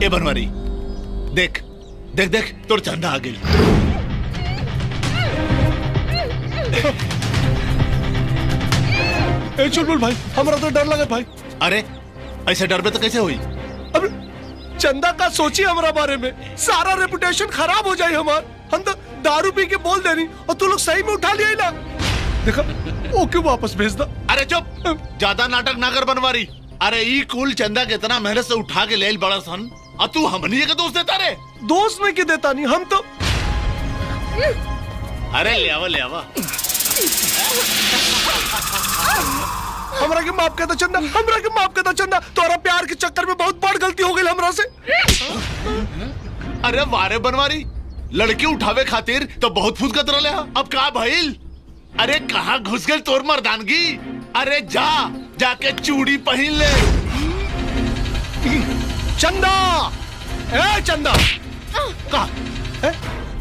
ए बनवारी, देख देख देख तोर चंदा आ गई। ए चुलबुल भाई, हमारा तो डर लगा भाई। अरे ऐसे डर में तो कैसे हुई? अब चंदा का सोचिए हमारा बारे में, सारा रेपुटेशन खराब हो जाए हमार। हम तो दारू पी के बोल देनी और तू लोग सही में उठा लिया ना। देखा वो क्यों वापस भेज दा। अरे चुप, ज्यादा नाटक ना कर बनवारी। अरे ई कुल चंदा के इतना मेहनत से उठा के ले बड़ा सन, और तू हमनी के दोस्त देता रे। दोस्त में क्यों देता नहीं, हम तो। अरे ले आवा ले आवा। हमरा के माफ कर दो चंदा, हमरा के माफ कर दो चंदा। तोरा प्यार के चक्कर में बहुत बड़ गलती हो गई हमरा से। अरे वारे बनवारी, लड़की उठावे खातिर तो बहुत फुसकत रहे। अब का भइल? अरे कहाँ घुस गई तोर मर्दानगी? अरे जा जाके चूड़ी पहन ले। चंदा, ए चंदा, का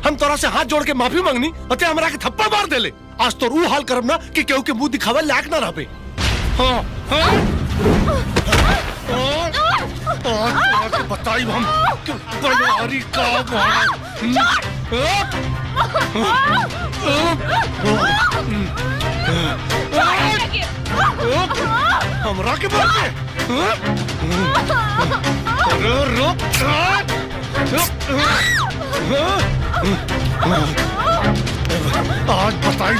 हम तोरा से हाथ जोड़ के माफी मांगनी अते हमरा के थप्पड़ मार देले। आज तो रू हाल करब ना कि केहू के मुंह दिखावे लायक ना रहबे। हाँ हाँ बताई हम बनवारी का हमरा के मार के आज बताई।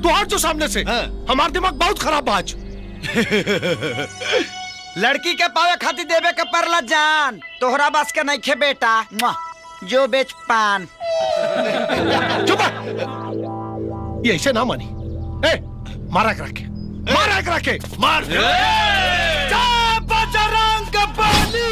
तू हट जो सामने से। हमारा दिमाग बहुत खराब आज। लड़की के पावे खातिर देवे के परला जान, तोहरा बस के नहीं खे बेटा। जो बेच पान। चुप, ये ऐसे ना मानी। ए मारा कर रखे, मारा कर रखे, मार। बजरंग बली।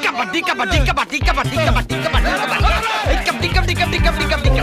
कबड्डी कबड्डी कबड्डी कबड्डी कबड्डी कबड्डी कबड्डी कबड्डी कबड्डी कबड्डी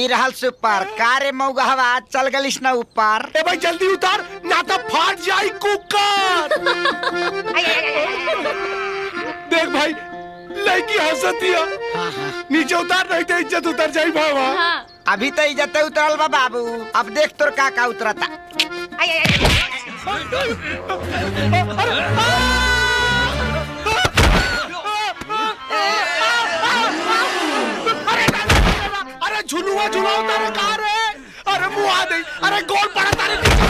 रहल सुपर कारे मौगा हवा चल गलिस ना ऊपर। ए भाई जल्दी उतार ना तो फाट जाई कुकर। देख भाई लड़की हंसतिया। नीचे उतार नहीं तो इज्जत उतर जाई बाबा। अभी तो इज्जत उतरल बा बाबू, अब देख तोर का उतरता। अरे झुलुआ झुलाओ तारे कार है। अरे मुँह आ गई। अरे गोल पड़ा तारे नीचे।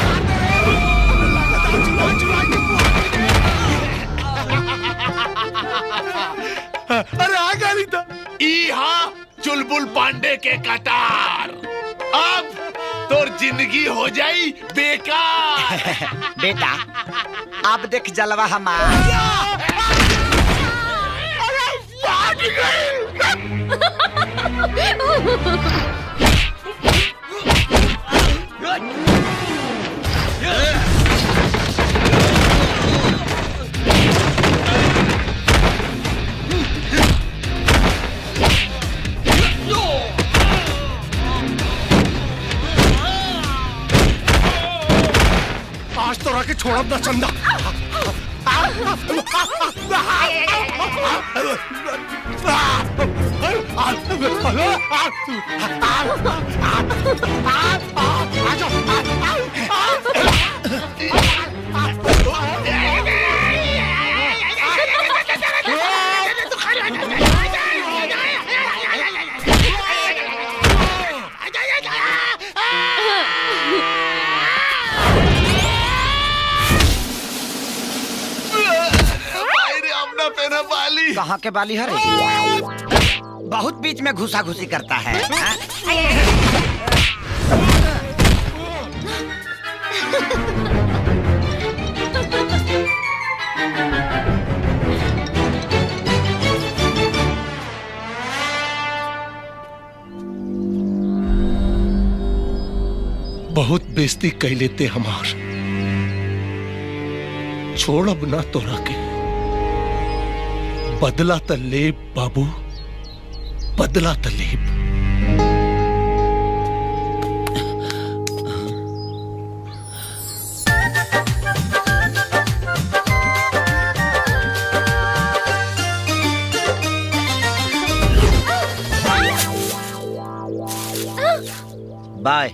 अरे आ गई तो इहा चुलबुल पांडे के कटार। अब तोर जिंदगी हो जाई बेकार। बेटा अब देख जलवा हमार। अरे फाट गई। आज तो राके छोड़ब ना चंदा। पेना बाली कहाँ के बाली हरे? बहुत बीच में घुसा घुसी करता है। बहुत बेइज्जती कह लेते हमार। छोड़ अब ना तोरा के। बदला त लेब बाबू, बदला त लेब। बाय।